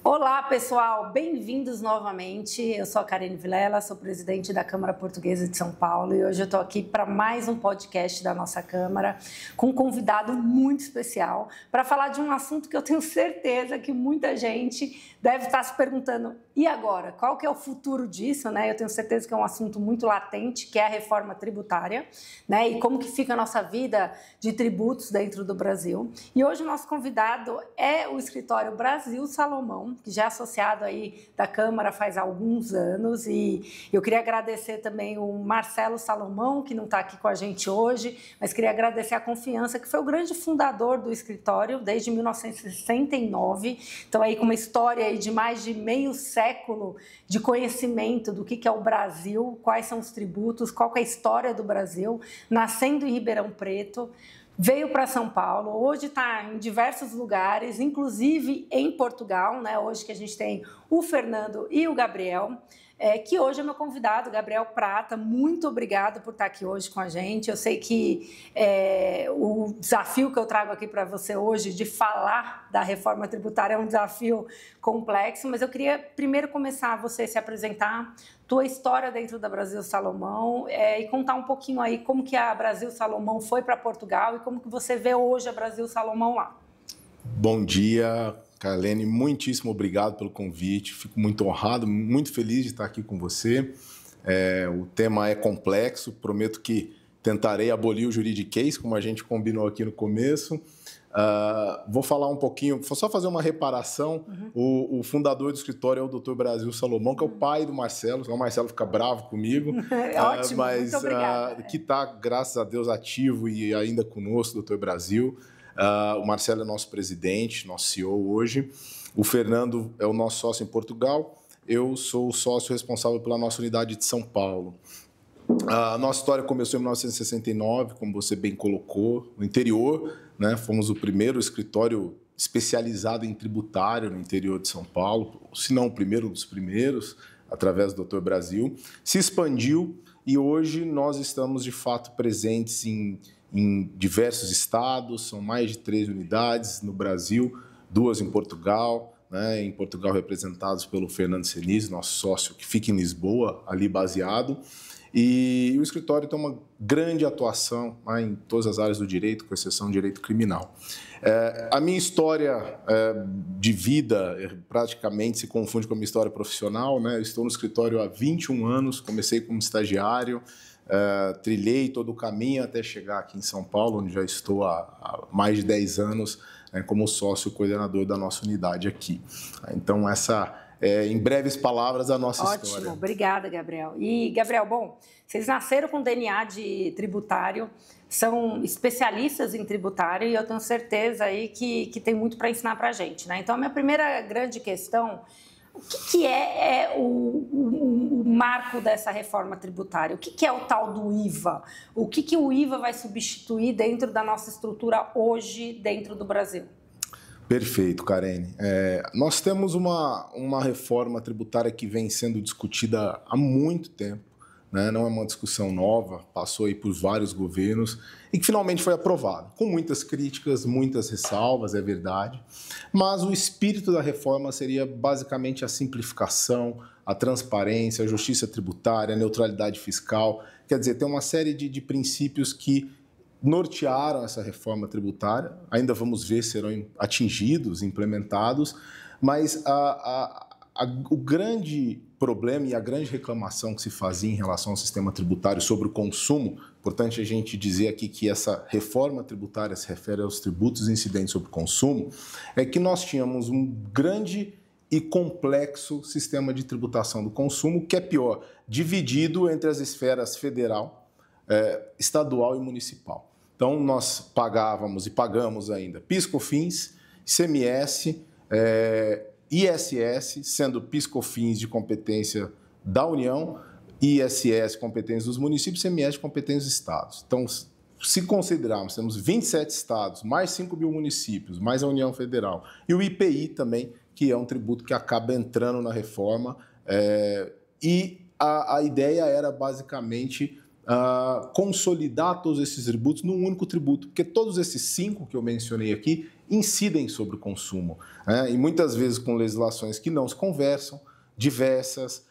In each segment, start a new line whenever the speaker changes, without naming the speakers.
Olá, pessoal, bem-vindos novamente. Eu sou a Karine Vilela, sou presidente da Câmara Portuguesa de São Paulo e hoje eu estou aqui para mais um podcast da nossa Câmara com um convidado muito especial para falar de um assunto que eu tenho certeza que muita gente deve estar se perguntando: e agora? Qual que é o futuro disso, né? Eu tenho certeza que é um assunto muito latente, que é a reforma tributária, né? E como que fica a nossa vida de tributos dentro do Brasil. E hoje o nosso convidado é o escritório Brasil Salomão, que já é associado aí da Câmara faz alguns anos, e eu queria agradecer também o Marcelo Salomão, que não está aqui com a gente hoje, mas queria agradecer a confiança, que foi o grande fundador do escritório desde 1969, então aí com uma história aí de mais de meio século de conhecimento do que é o Brasil, quais são os tributos, qual que é a história do Brasil, nascendo em Ribeirão Preto, veio para São Paulo, hoje está em diversos lugares, inclusive em Portugal, né? Hoje que a gente tem o Fernando e o Gabriel, que hoje é meu convidado, Gabriel Prata. Muito obrigado por estar aqui hoje com a gente. Eu sei que o desafio que eu trago aqui para você hoje de falar da reforma tributária é um desafio complexo, mas eu queria primeiro começar você se apresentar, tua história dentro da Brasil Salomão e contar um pouquinho aí como que a Brasil Salomão foi para Portugal e como que você vê hoje a Brasil Salomão lá.
Bom dia, Karine, muitíssimo obrigado pelo convite, fico muito honrado, muito feliz de estar aqui com você. O tema é complexo, prometo que tentarei abolir o juridiquês, como a gente combinou aqui no começo. Vou falar um pouquinho, vou só fazer uma reparação. O fundador do escritório é o Dr. Brasil Salomão, que é o pai do Marcelo, senão o Marcelo fica bravo comigo.
Ótimo,
mas,
muito obrigada.
Que está, graças a Deus, ativo e ainda conosco, Dr. Brasil. O Marcelo é nosso presidente, nosso CEO hoje. O Fernando é o nosso sócio em Portugal. Eu sou o sócio responsável pela nossa unidade de São Paulo. A nossa história começou em 1969, como você bem colocou, no interior, né? Fomos o primeiro escritório especializado em tributário no interior de São Paulo, se não o primeiro dos primeiros, através do Dr. Brasil. Se expandiu e hoje nós estamos, de fato, presentes em diversos estados, são mais de 3 unidades no Brasil, 2 em Portugal, né? Em Portugal representados pelo Fernando Senise, nosso sócio, que fica em Lisboa, ali baseado. E o escritório tem uma grande atuação, né, em todas as áreas do direito, com exceção do direito criminal. A minha história de vida praticamente se confunde com a minha história profissional, né? Eu estou no escritório há 21 anos, comecei como estagiário, trilhei todo o caminho até chegar aqui em São Paulo, onde já estou há mais de 10 anos, né, como sócio coordenador da nossa unidade aqui. Então, essa em breves palavras, a nossa história.
Ótimo, obrigada, Gabriel. E, Gabriel, bom, vocês nasceram com DNA de tributário, são especialistas em tributário e eu tenho certeza aí que tem muito para ensinar para a gente, né? Então, a minha primeira grande questão: o que é o marco dessa reforma tributária? O que é o tal do IVA? O que o IVA vai substituir dentro da nossa estrutura hoje dentro do Brasil?
Perfeito, Karine. Nós temos uma reforma tributária que vem sendo discutida há muito tempo, né? Não é uma discussão nova, passou aí por vários governos e que finalmente foi aprovada, com muitas críticas, muitas ressalvas, é verdade, mas o espírito da reforma seria basicamente a simplificação, a transparência, a justiça tributária, a neutralidade fiscal, quer dizer, tem uma série de princípios que nortearam essa reforma tributária, ainda vamos ver se serão atingidos, implementados, mas o grande problema e a grande reclamação que se fazia em relação ao sistema tributário sobre o consumo, importante a gente dizer aqui que essa reforma tributária se refere aos tributos incidentes sobre o consumo, é que nós tínhamos um grande e complexo sistema de tributação do consumo, que é pior, dividido entre as esferas federal, estadual e municipal. Então, nós pagávamos e pagamos ainda PIS/COFINS, ICMS, ISS, sendo PIS/COFINS de competência da União, ISS competência dos municípios, ICMS de competência dos estados. Então, se considerarmos, temos 27 estados, mais 5 mil municípios, mais a União Federal, e o IPI também, que é um tributo que acaba entrando na reforma, e a ideia era basicamente consolidar todos esses tributos num único tributo, porque todos esses 5 que eu mencionei aqui incidem sobre o consumo, né? E muitas vezes com legislações que não se conversam, diversas,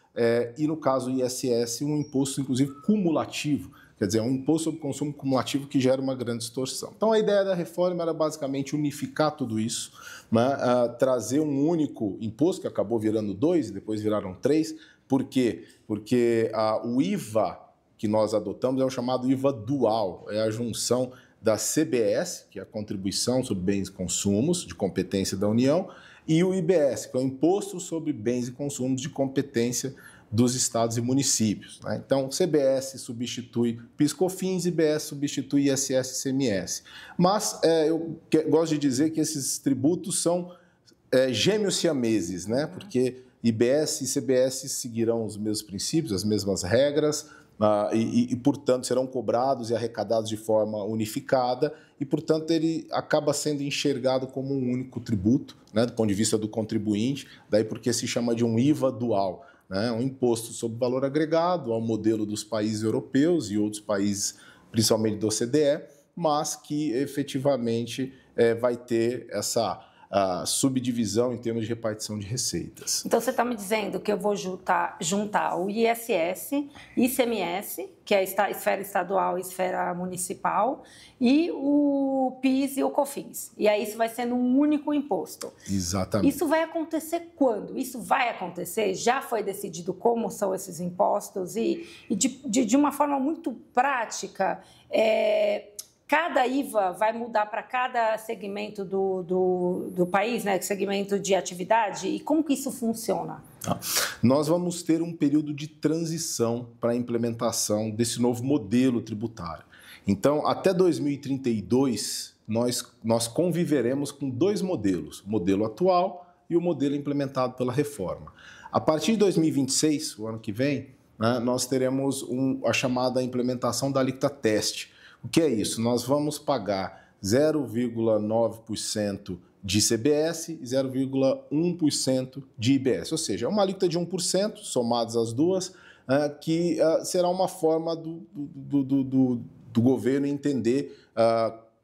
e no caso do ISS, um imposto inclusive cumulativo, quer dizer, um imposto sobre consumo cumulativo que gera uma grande distorção. Então a ideia da reforma era basicamente unificar tudo isso, né? Trazer um único imposto, que acabou virando 2 e depois viraram 3, por quê? Porque o IVA que nós adotamos é o chamado IVA dual, é a junção da CBS, que é a Contribuição sobre Bens e Consumos, de competência da União, e o IBS, que é o Imposto sobre Bens e Consumos de competência dos estados e municípios, né? Então, CBS substitui PIS/COFINS, IBS substitui ISS e ICMS. Mas eu gosto de dizer que esses tributos são gêmeos siameses, né? Porque IBS e CBS seguirão os mesmos princípios, as mesmas regras, portanto, serão cobrados e arrecadados de forma unificada e, portanto, ele acaba sendo enxergado como um único tributo, né, do ponto de vista do contribuinte, daí porque se chama de um IVA dual, né, um imposto sobre valor agregado ao modelo dos países europeus e outros países, principalmente da OCDE, mas que efetivamente vai ter essa subdivisão em termos de repartição de receitas.
Então, você está me dizendo que eu vou juntar o ISS, ICMS, que é a esfera estadual e esfera municipal, e o PIS e o COFINS. E aí isso vai ser num único imposto.
Exatamente.
Isso vai acontecer quando? Isso vai acontecer? Já foi decidido como são esses impostos? E de uma forma muito prática, cada IVA vai mudar para cada segmento do país, né? Segmento de atividade. E como que isso funciona?
Nós vamos ter um período de transição para a implementação desse novo modelo tributário. Então, até 2032, nós conviveremos com 2 modelos, o modelo atual e o modelo implementado pela reforma. A partir de 2026, o ano que vem, né, nós teremos a chamada implementação da alíquota teste. O que é isso? Nós vamos pagar 0,9% de CBS e 0,1% de IBS, ou seja, é uma alíquota de 1%, somadas as duas, que será uma forma do governo entender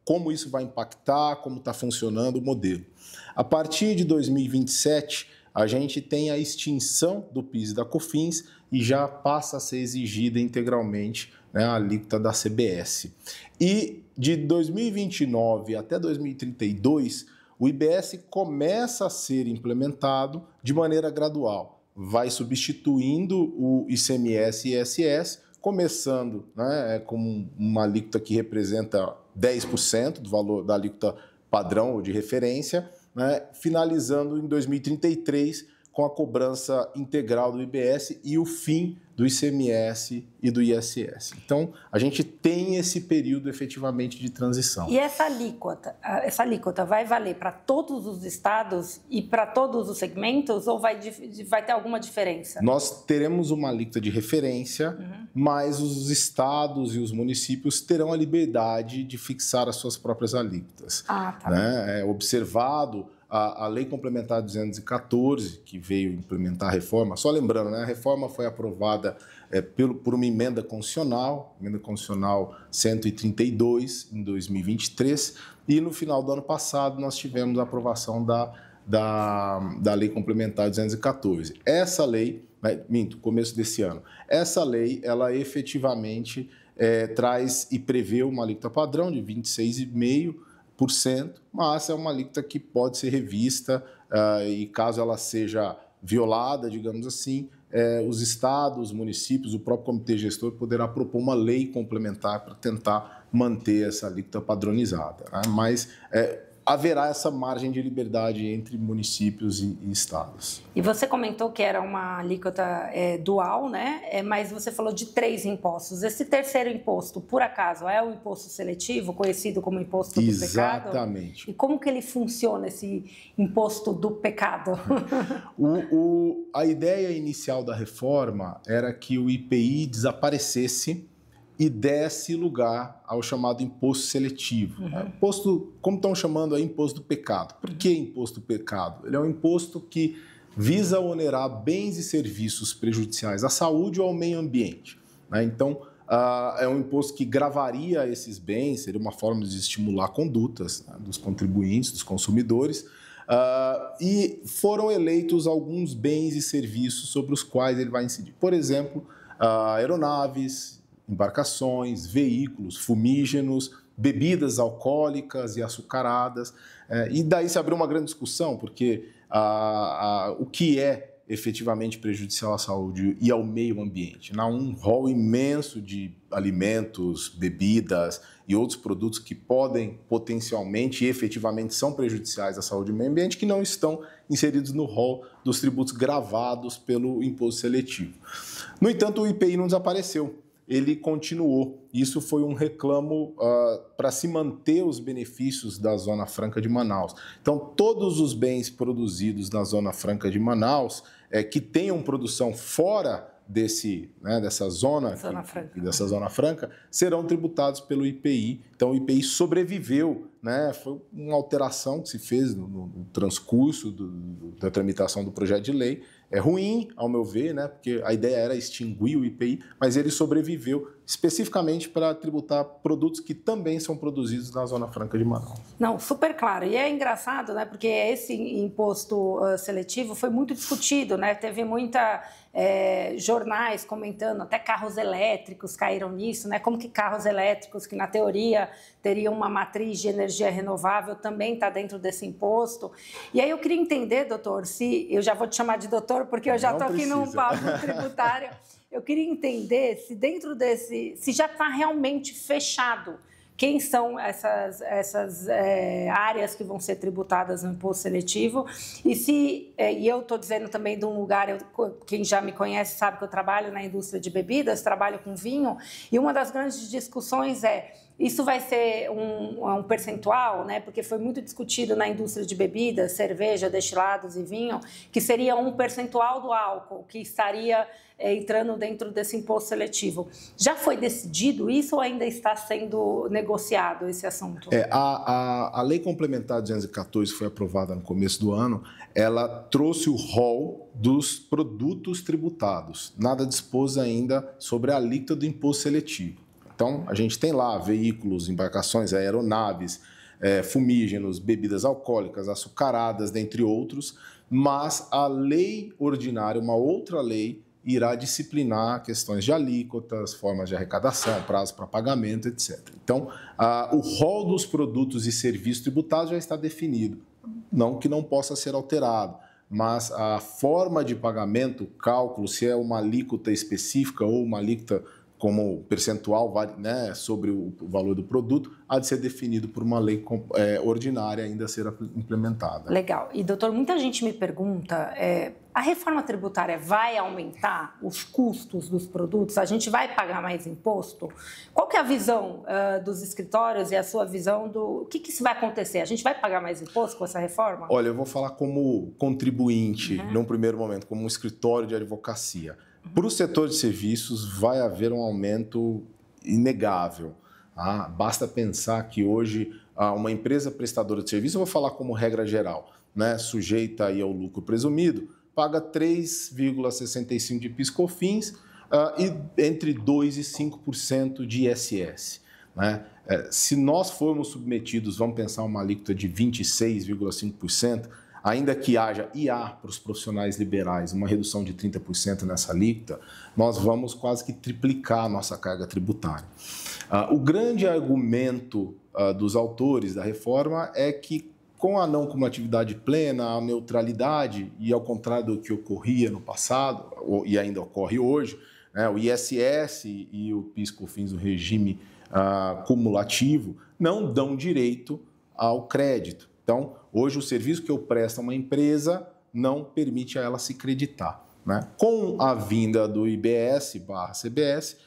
como isso vai impactar, como está funcionando o modelo. A partir de 2027, a gente tem a extinção do PIS e da COFINS e já passa a ser exigida integralmente, né, a alíquota da CBS. E de 2029 até 2032, o IBS começa a ser implementado de maneira gradual. Vai substituindo o ICMS e ISS, começando, né, com uma alíquota que representa 10% do valor da alíquota padrão ou de referência, né, finalizando em 2033 com a cobrança integral do IBS e o fim do ICMS e do ISS. Então, a gente tem esse período efetivamente de transição.
E essa alíquota vai valer para todos os estados e para todos os segmentos ou vai ter alguma diferença?
Nós teremos uma alíquota de referência, mas os estados e os municípios terão a liberdade de fixar as suas próprias alíquotas.
Tá.
Né? Observado a Lei Complementar 214, que veio implementar a reforma, só lembrando, né, a reforma foi aprovada por uma emenda constitucional 132, em 2023, e no final do ano passado nós tivemos a aprovação da Lei Complementar 214. Essa lei, começo desse ano, essa lei, ela efetivamente traz e prevê uma alíquota padrão de 26,5%, mas é uma alíquota que pode ser revista e caso ela seja violada, digamos assim, os estados, os municípios, o próprio comitê gestor poderá propor uma lei complementar para tentar manter essa alíquota padronizada, né? Mas haverá essa margem de liberdade entre municípios e estados.
E você comentou que era uma alíquota dual, né? Mas você falou de 3 impostos. Esse terceiro imposto, por acaso, é o imposto seletivo, conhecido como imposto do pecado?
Exatamente.
E como que ele funciona, esse imposto do pecado?
A ideia inicial da reforma era que o IPI desaparecesse e desse lugar ao chamado imposto seletivo. Imposto, como estão chamando aí, imposto do pecado. Por que imposto do pecado? Ele é um imposto que visa onerar bens e serviços prejudiciais à saúde ou ao meio ambiente, né? Então, é um imposto que gravaria esses bens, seria uma forma de estimular condutas, né, dos contribuintes, dos consumidores, e foram eleitos alguns bens e serviços sobre os quais ele vai incidir. Por exemplo, aeronaves, embarcações, veículos, fumígenos, bebidas alcoólicas e açucaradas. E daí se abriu uma grande discussão, porque o que é efetivamente prejudicial à saúde e ao meio ambiente? Há um rol imenso de alimentos, bebidas e outros produtos que podem potencialmente e efetivamente são prejudiciais à saúde e ao meio ambiente, que não estão inseridos no rol dos tributos gravados pelo imposto seletivo. No entanto, o IPI não desapareceu. Ele continuou. Isso foi um reclamo para se manter os benefícios da Zona Franca de Manaus. Então, todos os bens produzidos na Zona Franca de Manaus que tenham produção fora dessa zona franca, serão tributados pelo IPI. Então, o IPI sobreviveu, né? Foi uma alteração que se fez no transcurso da tramitação do projeto de lei. É ruim, ao meu ver, né? Porque a ideia era extinguir o IPI, mas ele sobreviveu especificamente para tributar produtos que também são produzidos na Zona Franca de Manaus.
Não, super claro. E é engraçado, né? Porque esse imposto seletivo foi muito discutido, né? Teve muita jornais comentando, até carros elétricos caíram nisso, né? Como que carros elétricos, que na teoria teriam uma matriz de energia renovável, também está dentro desse imposto. E aí eu queria entender, doutor, se eu já vou te chamar de doutor, porque eu já estou aqui num papo tributário. Eu queria entender se dentro se já está realmente fechado quem são essas áreas que vão ser tributadas no imposto seletivo. E eu estou dizendo também de um lugar, quem já me conhece sabe que eu trabalho na indústria de bebidas, trabalho com vinho, e uma das grandes discussões isso vai ser um percentual, né? Porque foi muito discutido na indústria de bebidas, cerveja, destilados e vinho, que seria um percentual do álcool que estaria entrando dentro desse imposto seletivo. Já foi decidido isso ou ainda está sendo negociado esse assunto?
A Lei Complementar 214, que foi aprovada no começo do ano, ela trouxe o rol dos produtos tributados. Nada dispôs ainda sobre a alíquota do imposto seletivo. Então, a gente tem lá veículos, embarcações, aeronaves, fumígenos, bebidas alcoólicas, açucaradas, dentre outros, mas a lei ordinária, uma outra lei, irá disciplinar questões de alíquotas, formas de arrecadação, prazo para pagamento, etc. Então, o rol dos produtos e serviços tributados já está definido, não que não possa ser alterado, mas a forma de pagamento, o cálculo, se é uma alíquota específica ou uma alíquota como percentual, né, sobre o valor do produto, há de ser definido por uma lei ordinária ainda a ser implementada.
Legal. E, doutor, muita gente me pergunta, a reforma tributária vai aumentar os custos dos produtos? A gente vai pagar mais imposto? Qual que é a visão dos escritórios e a sua visão do que isso vai acontecer? A gente vai pagar mais imposto com essa reforma?
Olha, eu vou falar como contribuinte, num primeiro momento, como um escritório de advocacia. Para o setor de serviços, vai haver um aumento inegável. Basta pensar que hoje uma empresa prestadora de serviço, eu vou falar como regra geral, né, sujeita aí ao lucro presumido, paga 3,65% de PIS/COFINS e entre 2% e 5% de ISS. Né? Se nós formos submetidos, vamos pensar uma alíquota de 26,5%, ainda que haja e há para os profissionais liberais uma redução de 30% nessa alíquota, nós vamos quase que triplicar a nossa carga tributária. O grande argumento dos autores da reforma é que, com a não cumulatividade plena, a neutralidade, e ao contrário do que ocorria no passado, e ainda ocorre hoje, né, o ISS e o PIS/COFINS, o regime cumulativo, não dão direito ao crédito. Então, hoje o serviço que eu presto a uma empresa não permite a ela se creditar. Né? Com a vinda do IBS/CBS,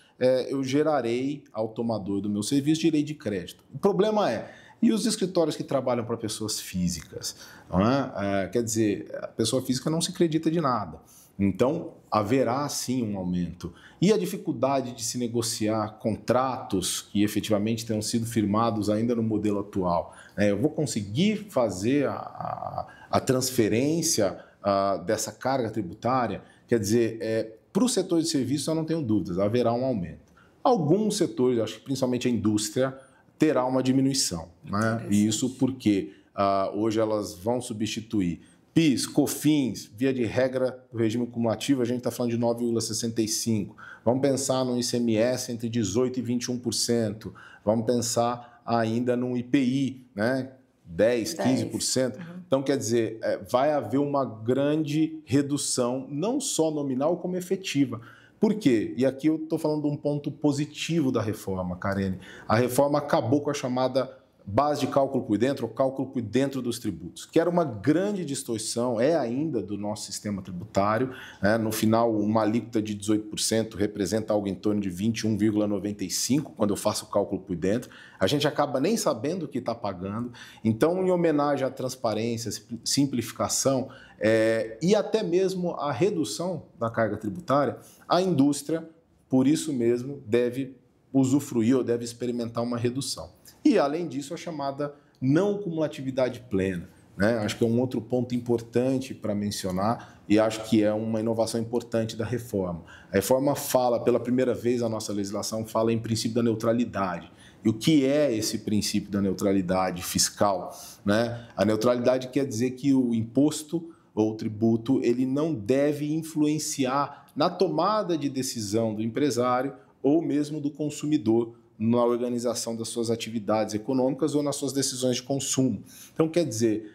eu gerarei ao tomador do meu serviço direito de crédito. O problema e os escritórios que trabalham para pessoas físicas? Não é? Quer dizer, a pessoa física não se acredita de nada. Então, haverá sim um aumento. E a dificuldade de se negociar contratos que efetivamente tenham sido firmados ainda no modelo atual. Eu vou conseguir fazer a transferência dessa carga tributária? Quer dizer, para o setor de serviços eu não tenho dúvidas, haverá um aumento. Alguns setores, acho que principalmente a indústria, terá uma diminuição, né? E isso porque hoje elas vão substituir PIS, COFINS, via de regra do regime cumulativo, a gente está falando de 9,65%. Vamos pensar no ICMS entre 18% e 21%. Vamos pensar ainda no IPI, né? 10%, 15%. Então, quer dizer, vai haver uma grande redução, não só nominal, como efetiva. Por quê? E aqui eu estou falando de um ponto positivo da reforma, Karine. A reforma acabou com a chamada base de cálculo por dentro, ou cálculo por dentro dos tributos, que era uma grande distorção, é ainda do nosso sistema tributário, né? No final, uma alíquota de 18% representa algo em torno de 21,95% quando eu faço o cálculo por dentro. A gente acaba nem sabendo o que está pagando. Então, em homenagem à transparência, simplificação e até mesmo a redução da carga tributária, a indústria, por isso mesmo, deve usufruir ou deve experimentar uma redução. E, além disso, a chamada não cumulatividade plena, né? Acho que é um outro ponto importante para mencionar e acho que é uma inovação importante da reforma. A reforma fala, pela primeira vez, a nossa legislação fala em princípio da neutralidade. E o que é esse princípio da neutralidade fiscal, né? A neutralidade quer dizer que o imposto ou tributo ele não deve influenciar na tomada de decisão do empresário ou mesmo do consumidor na organização das suas atividades econômicas ou nas suas decisões de consumo. Então, quer dizer,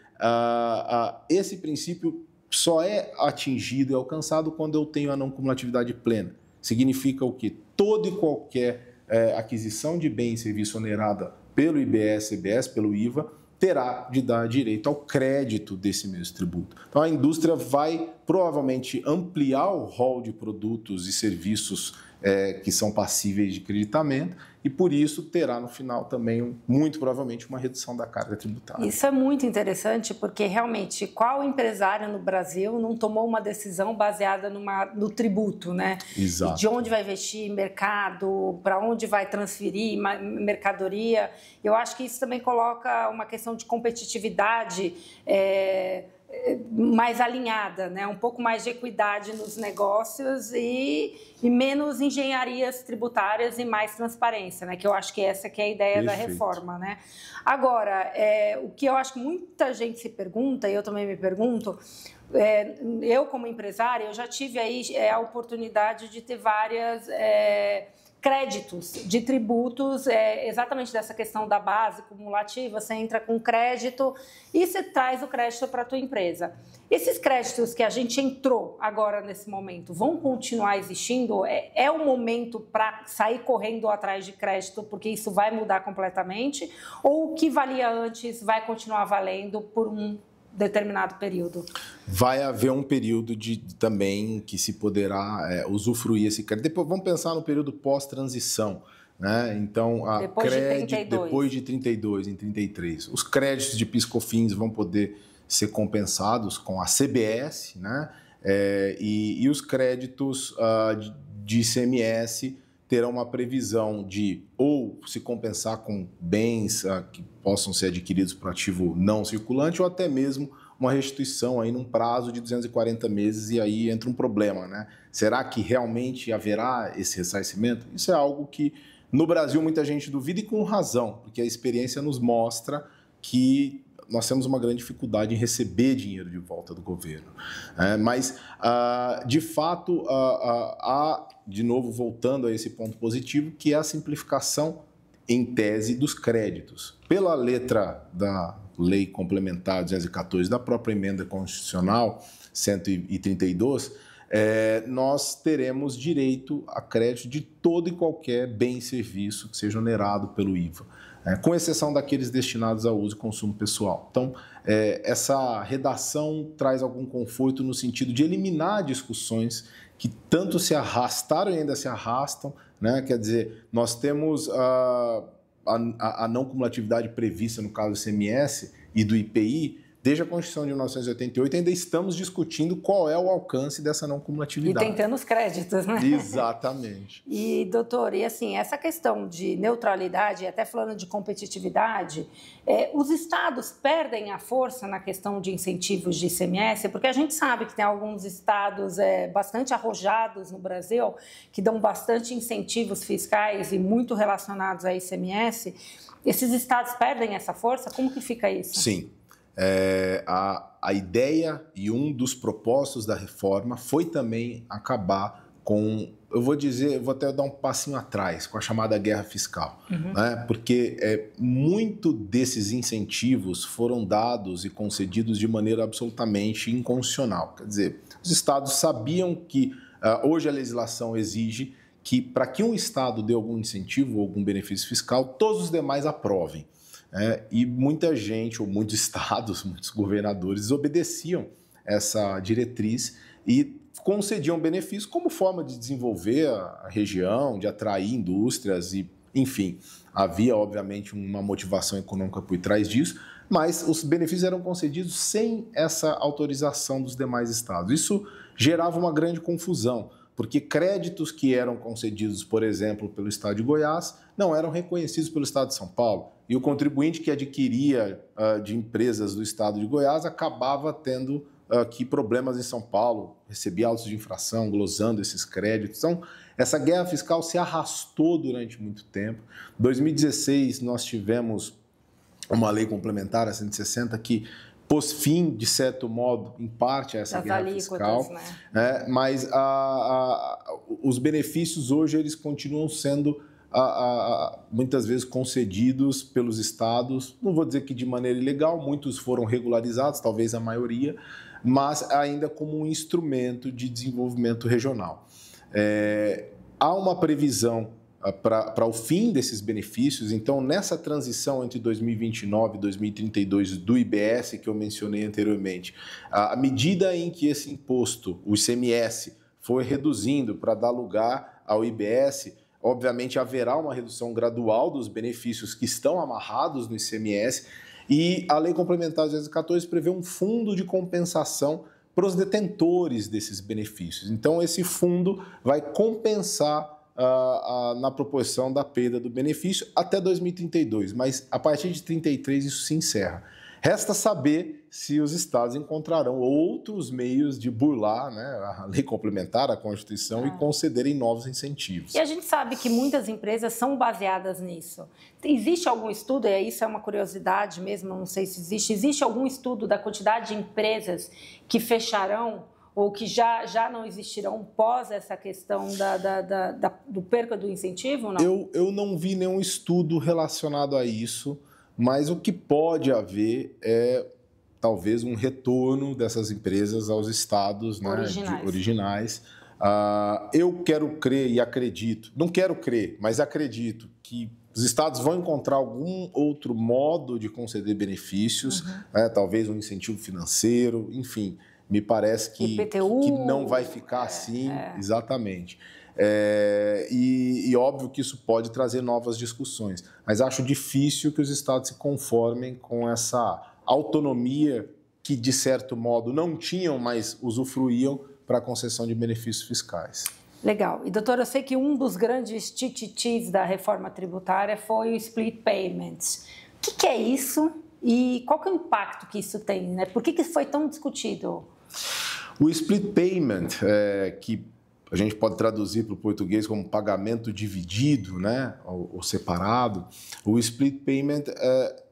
esse princípio só é atingido e alcançado quando eu tenho a não cumulatividade plena. Significa o quê? Toda e qualquer aquisição de bem e serviço onerada pelo IBS, CBS, pelo IVA, terá de dar direito ao crédito desse mesmo tributo. Então, a indústria vai provavelmente ampliar o rol de produtos e serviços que são passíveis de creditamento e, por isso, terá no final também, muito provavelmente, uma redução da carga tributária.
Isso é muito interessante porque, realmente, qual empresário no Brasil não tomou uma decisão baseada no tributo, né?
Exato.
De onde vai investir, mercado, para onde vai transferir mercadoria. Eu acho que isso também coloca uma questão de competitividade mais alinhada, né? Um pouco mais de equidade nos negócios e menos engenharias tributárias e mais transparência, né? Que eu acho que essa que é a ideia da reforma, né? Agora, o que eu acho que muita gente se pergunta, e eu também me pergunto, eu como empresária, eu já tive aí a oportunidade de ter várias créditos de tributos, exatamente dessa questão da base cumulativa, você entra com crédito e você traz o crédito para a tua empresa. Esses créditos que a gente entrou agora nesse momento vão continuar existindo? É o momento para sair correndo atrás de crédito porque isso vai mudar completamente? Ou o que valia antes vai continuar valendo por um determinado período?
Vai haver um período também que se poderá usufruir esse crédito. Depois, vamos pensar no período pós-transição, né? Então, depois de 32, em 33, os créditos de PIS/COFINS vão poder ser compensados com a CBS, né? E os créditos de ICMS terão uma previsão de ou se compensar com bens que possam ser adquiridos por ativo não circulante ou até mesmo uma restituição aí num prazo de 240 meses e aí entra um problema, né? Será que realmente haverá esse ressarcimento? Isso é algo que no Brasil muita gente duvida e com razão, porque a experiência nos mostra que nós temos uma grande dificuldade em receber dinheiro de volta do governo. Mas, de fato, há, de novo, voltando a esse ponto positivo, que é a simplificação, em tese, dos créditos. Pela letra da Lei Complementar 214, da própria Emenda Constitucional 132, nós teremos direito a crédito de todo e qualquer bem e serviço que seja onerado pelo IVA, com exceção daqueles destinados ao uso e consumo pessoal. Então, essa redação traz algum conforto no sentido de eliminar discussões que tanto se arrastaram e ainda se arrastam, né? Quer dizer, nós temos a não cumulatividade prevista no caso do ICMS e do IPI, desde a Constituição de 1988, ainda estamos discutindo qual é o alcance dessa não cumulatividade.
E tentando os créditos, né?
Exatamente.
E, doutor, e assim, essa questão de neutralidade, até falando de competitividade, os estados perdem a força na questão de incentivos de ICMS, porque a gente sabe que tem alguns estados bastante arrojados no Brasil, que dão bastante incentivos fiscais e muito relacionados a ICMS. Esses estados perdem essa força? Como que fica isso?
Sim. A ideia e um dos propósitos da reforma foi também acabar com, eu vou até dar um passinho atrás, com a chamada guerra fiscal, né? Porque muito desses incentivos foram dados e concedidos de maneira absolutamente inconstitucional. Quer dizer, os estados sabiam que hoje a legislação exige que para que um estado dê algum incentivo ou algum benefício fiscal, todos os demais aprovem. E muita gente, ou muitos estados, muitos governadores obedeciam essa diretriz e concediam benefícios como forma de desenvolver a região, de atrair indústrias e, enfim, havia obviamente uma motivação econômica por trás disso, mas os benefícios eram concedidos sem essa autorização dos demais estados. Isso gerava uma grande confusão, porque créditos que eram concedidos, por exemplo, pelo estado de Goiás, não eram reconhecidos pelo estado de São Paulo. E o contribuinte que adquiria de empresas do estado de Goiás acabava tendo aqui problemas em São Paulo, recebia autos de infração, glosando esses créditos. Então, essa guerra fiscal se arrastou durante muito tempo. Em 2016, nós tivemos uma lei complementar, a 160, que pôs fim, de certo modo, em parte, a essa guerra fiscal. Né? Mas os benefícios hoje eles continuam sendo muitas vezes concedidos pelos estados, não vou dizer que de maneira ilegal, muitos foram regularizados, talvez a maioria, mas ainda como um instrumento de desenvolvimento regional. Há uma previsão para o fim desses benefícios, então nessa transição entre 2029 e 2032 do IBS que eu mencionei anteriormente, à medida em que esse imposto, o ICMS, foi reduzindo para dar lugar ao IBS, obviamente haverá uma redução gradual dos benefícios que estão amarrados no ICMS e a Lei Complementar de 2014 prevê um fundo de compensação para os detentores desses benefícios. Então esse fundo vai compensar na proporção da perda do benefício até 2032, mas a partir de 2033 isso se encerra. Resta saber se os estados encontrarão outros meios de burlar, né, a lei complementar, a Constituição, e concederem novos incentivos.
E a gente sabe que muitas empresas são baseadas nisso. Existe algum estudo, e isso é uma curiosidade mesmo, não sei se existe algum estudo da quantidade de empresas que fecharão ou que já não existirão pós essa questão do perca do incentivo? Não?
Eu não vi nenhum estudo relacionado a isso, mas o que pode haver é talvez um retorno dessas empresas aos estados, né, originais. Eu quero crer e acredito, não quero crer, mas acredito que os estados vão encontrar algum outro modo de conceder benefícios, né, talvez um incentivo financeiro, enfim. Me parece que não vai ficar assim, exatamente. E óbvio que isso pode trazer novas discussões, mas acho difícil que os estados se conformem com essa autonomia que, de certo modo, não tinham, mas usufruíam para a concessão de benefícios fiscais.
Legal. E, doutor, eu sei que um dos grandes tititis da reforma tributária foi o split payments. O que é isso e qual que é o impacto que isso tem, né? Por que isso foi tão discutido?
O split payment, que a gente pode traduzir para o português como pagamento dividido, né, ou separado, o split payment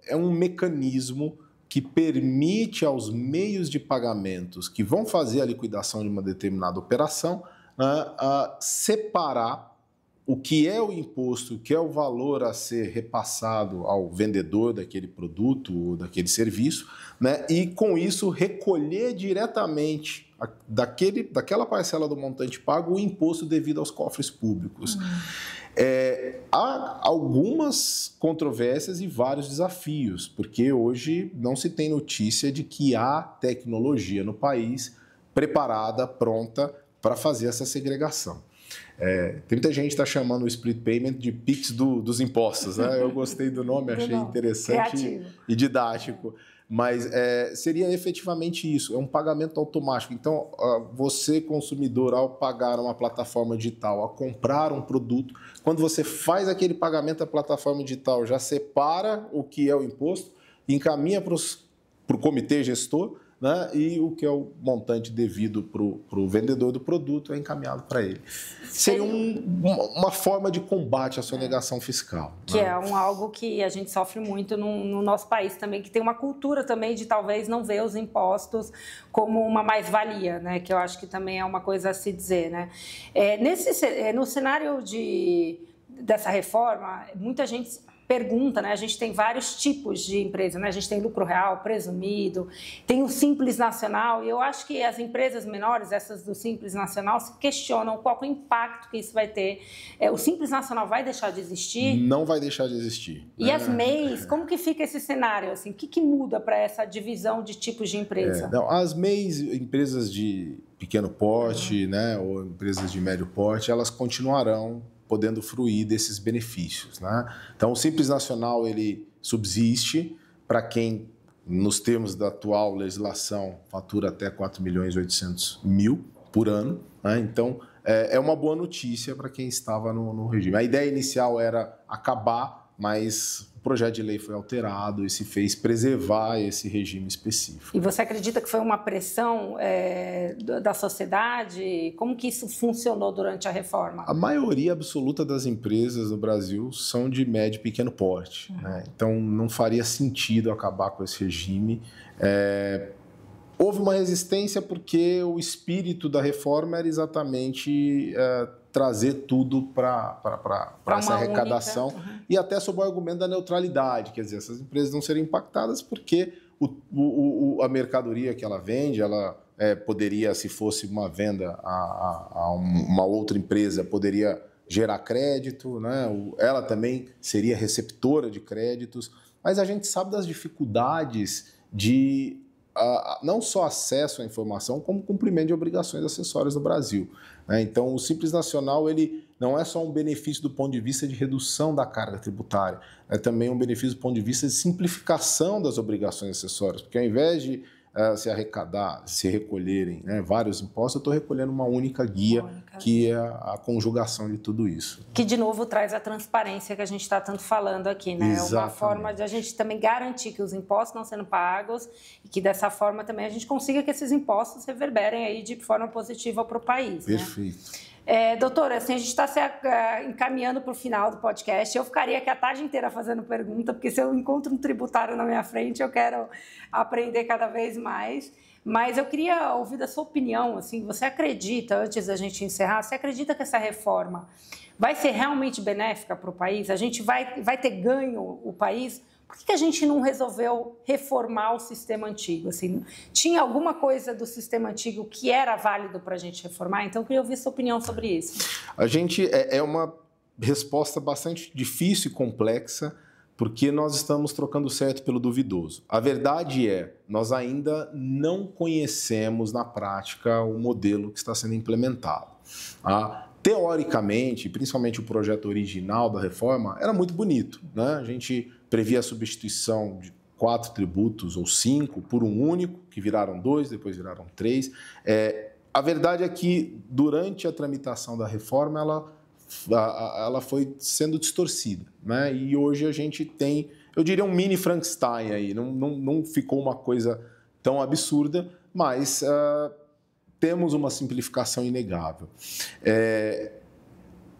é um mecanismo que permite aos meios de pagamentos que vão fazer a liquidação de uma determinada operação separar o que é o imposto, o que é o valor a ser repassado ao vendedor daquele produto ou daquele serviço, né? E com isso recolher diretamente daquela parcela do montante pago o imposto devido aos cofres públicos. Há algumas controvérsias e vários desafios, porque hoje não se tem notícia de que há tecnologia no país preparada, pronta para fazer essa segregação. Tem muita gente que está chamando o split payment de PIX dos impostos, né? Eu gostei do nome, achei interessante e didático. Mas seria efetivamente isso, é um pagamento automático. Então, você, consumidor, ao pagar uma plataforma digital, ao comprar um produto, quando você faz aquele pagamento, a plataforma digital já separa o que é o imposto, encaminha para o comitê gestor, né? E o que é o montante devido para o vendedor do produto é encaminhado para ele. Seria uma forma de combate à sonegação fiscal.
Que é algo que a gente sofre muito no nosso país também, que tem uma cultura também de talvez não ver os impostos como uma mais-valia, né? Que eu acho que também é uma coisa a se dizer, né? No cenário dessa reforma, muita gente pergunta, né? A gente tem vários tipos de empresa, né? A gente tem lucro real, presumido, tem o Simples Nacional, e eu acho que as empresas menores, essas do Simples Nacional, se questionam qual é o impacto que isso vai ter. O Simples Nacional vai deixar de existir?
Não vai deixar de existir.
E as MEIs, como que fica esse cenário? Assim, o que muda para essa divisão de tipos de empresa?
As MEIs, empresas de pequeno porte, né, ou empresas de médio porte, elas continuarão podendo fruir desses benefícios, né? Então, o Simples Nacional, ele subsiste para quem, nos termos da atual legislação, fatura até 4.800.000 por ano, né? Então, é uma boa notícia para quem estava no regime. A ideia inicial era acabar, mas o projeto de lei foi alterado e se fez preservar esse regime específico.
E você acredita que foi uma pressão da sociedade? Como que isso funcionou durante a reforma?
A maioria absoluta das empresas no Brasil são de médio e pequeno porte, né? Então, não faria sentido acabar com esse regime. Houve uma resistência porque o espírito da reforma era exatamente trazer tudo para essa arrecadação e até sob o argumento da neutralidade, quer dizer, essas empresas não seriam impactadas porque a mercadoria que ela vende, ela poderia, se fosse uma venda a uma outra empresa, poderia gerar crédito, né? Ela também seria receptora de créditos, mas a gente sabe das dificuldades de não só acesso à informação, como cumprimento de obrigações acessórias no Brasil, né? Então, o Simples Nacional, ele não é só um benefício do ponto de vista de redução da carga tributária, é também um benefício do ponto de vista de simplificação das obrigações acessórias, porque ao invés de se arrecadar, se recolherem, né, vários impostos, eu estou recolhendo uma única guia, que é a conjugação de tudo isso.
Que, de novo, traz a transparência que a gente está tanto falando aqui, né?
Exatamente.
É uma forma de a gente também garantir que os impostos estão sendo pagos e que, dessa forma, também a gente consiga que esses impostos reverberem aí de forma positiva para o país.
Perfeito.
Doutora, assim, a gente está se encaminhando para o final do podcast. Eu ficaria aqui a tarde inteira fazendo pergunta, porque se eu encontro um tributário na minha frente, eu quero aprender cada vez mais. Mas eu queria ouvir da sua opinião. Assim, você acredita, antes da gente encerrar, você acredita que essa reforma vai ser realmente benéfica para o país? A gente vai ter ganho o país? Por que a gente não resolveu reformar o sistema antigo? Assim, tinha alguma coisa do sistema antigo que era válido para a gente reformar? Então, eu queria ouvir sua opinião sobre isso.
A gente é uma resposta bastante difícil e complexa, porque nós estamos trocando o certo pelo duvidoso. A verdade nós ainda não conhecemos na prática o modelo que está sendo implementado. Teoricamente, principalmente o projeto original da reforma, era muito bonito, né? A gente previa a substituição de 4 tributos ou 5 por um único, que viraram 2, depois viraram 3. A verdade é que, durante a tramitação da reforma, ela foi sendo distorcida, né? E hoje a gente tem, eu diria, um mini Frankenstein aí. Não ficou uma coisa tão absurda, mas temos uma simplificação inegável.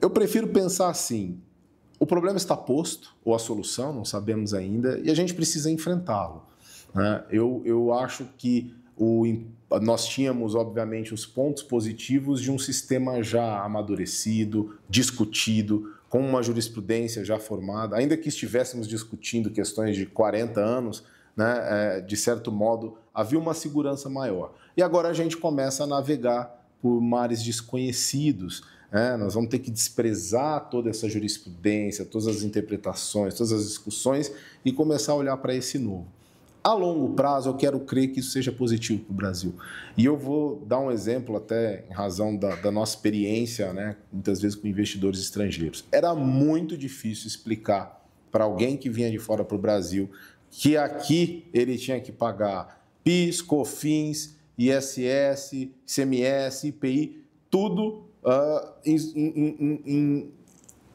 Eu prefiro pensar assim: o problema está posto, ou a solução, não sabemos ainda, e a gente precisa enfrentá-lo, né? Eu acho que nós tínhamos, obviamente, os pontos positivos de um sistema já amadurecido, discutido, com uma jurisprudência já formada, ainda que estivéssemos discutindo questões de 40 anos, né, de certo modo, havia uma segurança maior. E agora a gente começa a navegar por mares desconhecidos. Nós vamos ter que desprezar toda essa jurisprudência, todas as interpretações, todas as discussões e começar a olhar para esse novo. A longo prazo, eu quero crer que isso seja positivo para o Brasil. E eu vou dar um exemplo, até em razão da nossa experiência, né, muitas vezes com investidores estrangeiros. Era muito difícil explicar para alguém que vinha de fora para o Brasil que aqui ele tinha que pagar PIS, COFINS, ISS, ICMS, IPI, tudo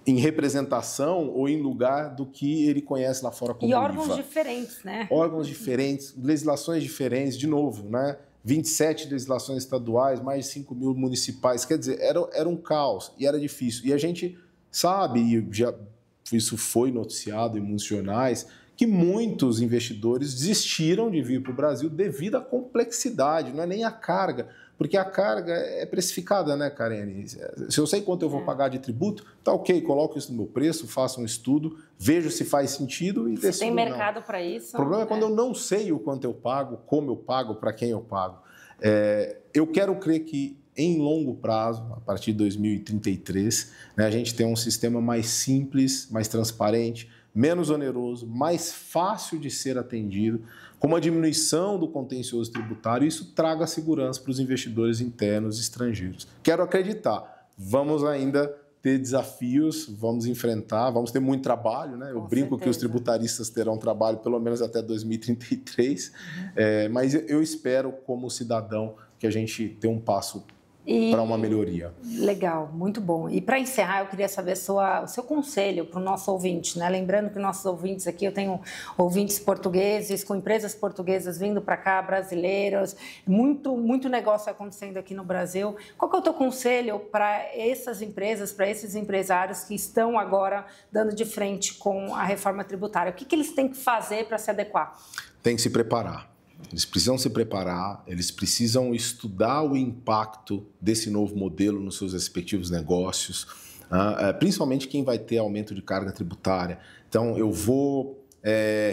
em representação ou em lugar do que ele conhece lá fora como
IVA. E órgãos
IVA.
diferentes, né?
Órgãos diferentes, legislações diferentes, de novo, né? 27 legislações estaduais, mais de 5 mil municipais. Quer dizer, era um caos e era difícil. E a gente sabe, e já isso foi noticiado em muitos jornais, que muitos investidores desistiram de vir para o Brasil devido à complexidade, não é nem a carga. Porque a carga é precificada, né, Karine? Se eu sei quanto eu vou pagar de tributo, tá ok, coloco isso no meu preço, faço um estudo, vejo se faz sentido e decido.
Você tem mercado para isso?
O problema é quando eu não sei o quanto eu pago, como eu pago, para quem eu pago. Eu quero crer que, em longo prazo, a partir de 2033, né, a gente tem um sistema mais simples, mais transparente, menos oneroso, mais fácil de ser atendido, com uma diminuição do contencioso tributário, e isso traga segurança para os investidores internos e estrangeiros. Quero acreditar, vamos ainda ter desafios, vamos enfrentar, vamos ter muito trabalho, né? Eu brinco que os tributaristas terão trabalho pelo menos até 2033, mas eu espero, como cidadão, que a gente tenha um passo para uma melhoria.
Legal, muito bom. E para encerrar, eu queria saber o seu conselho para o nosso ouvinte, né? Lembrando que nossos ouvintes aqui, eu tenho ouvintes portugueses, com empresas portuguesas vindo para cá, brasileiros, muito negócio acontecendo aqui no Brasil. Qual que é o teu conselho para essas empresas, para esses empresários que estão agora dando de frente com a reforma tributária? O que eles têm que fazer para se adequar?
Tem que se preparar. Eles precisam se preparar, eles precisam estudar o impacto desse novo modelo nos seus respectivos negócios, principalmente quem vai ter aumento de carga tributária. Então, eu vou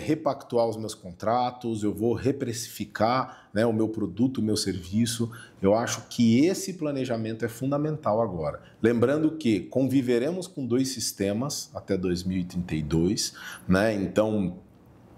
repactuar os meus contratos, eu vou reprecificar, né, o meu produto, o meu serviço. Eu acho que esse planejamento é fundamental agora. Lembrando que conviveremos com 2 sistemas até 2032, né? Então,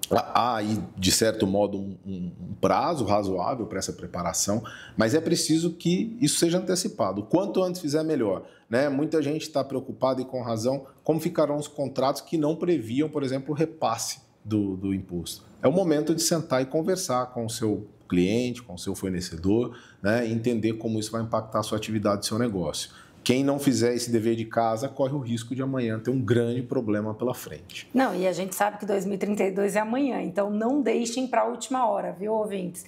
há aí, de certo modo, um prazo razoável para essa preparação, mas é preciso que isso seja antecipado. Quanto antes fizer, melhor, né? Muita gente está preocupada, e com razão, como ficarão os contratos que não previam, por exemplo, o repasse do imposto. É o momento de sentar e conversar com o seu cliente, com o seu fornecedor, né? E entender como isso vai impactar a sua atividade, o seu negócio. Quem não fizer esse dever de casa corre o risco de amanhã ter um grande problema pela frente.
Não, e a gente sabe que 2032 é amanhã, então não deixem para a última hora, viu, ouvintes?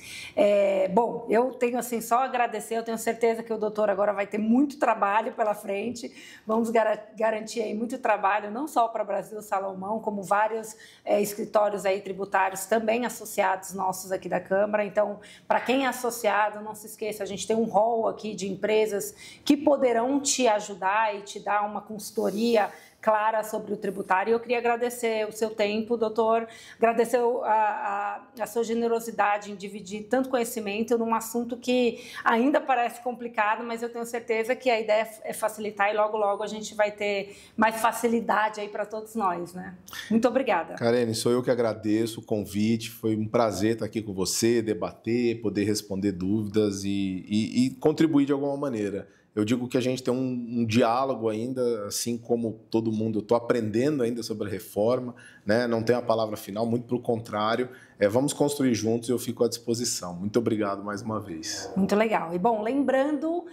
Bom, eu tenho assim só agradecer, eu tenho certeza que o doutor agora vai ter muito trabalho pela frente, vamos garantir aí muito trabalho, não só para Brasil Salomão, como vários escritórios aí tributários também associados nossos aqui da Câmara. Então, para quem é associado, não se esqueça, a gente tem um hall aqui de empresas que poderão te ajudar e te dar uma consultoria clara sobre o tributário. Eu queria agradecer o seu tempo, doutor, agradecer a sua generosidade em dividir tanto conhecimento num assunto que ainda parece complicado, mas eu tenho certeza que a ideia é facilitar e logo, logo a gente vai ter mais facilidade aí para todos nós, né? Muito obrigada.
Karine, sou eu que agradeço o convite, foi um prazer estar aqui com você, debater, poder responder dúvidas e contribuir de alguma maneira. Eu digo que a gente tem um diálogo ainda, assim como todo mundo. Eu estou aprendendo ainda sobre a reforma, né? Não tenho a palavra final, muito pelo contrário. Vamos construir juntos e eu fico à disposição. Muito obrigado mais uma vez.
Muito legal. E, bom, lembrando,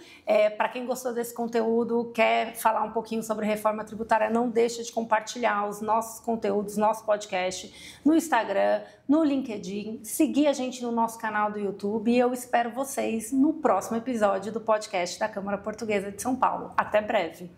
para quem gostou desse conteúdo, quer falar um pouquinho sobre reforma tributária, não deixa de compartilhar os nossos conteúdos, nosso podcast no Instagram, no LinkedIn, seguir a gente no nosso canal do YouTube e eu espero vocês no próximo episódio do podcast da Câmara Portuguesa de São Paulo. Até breve!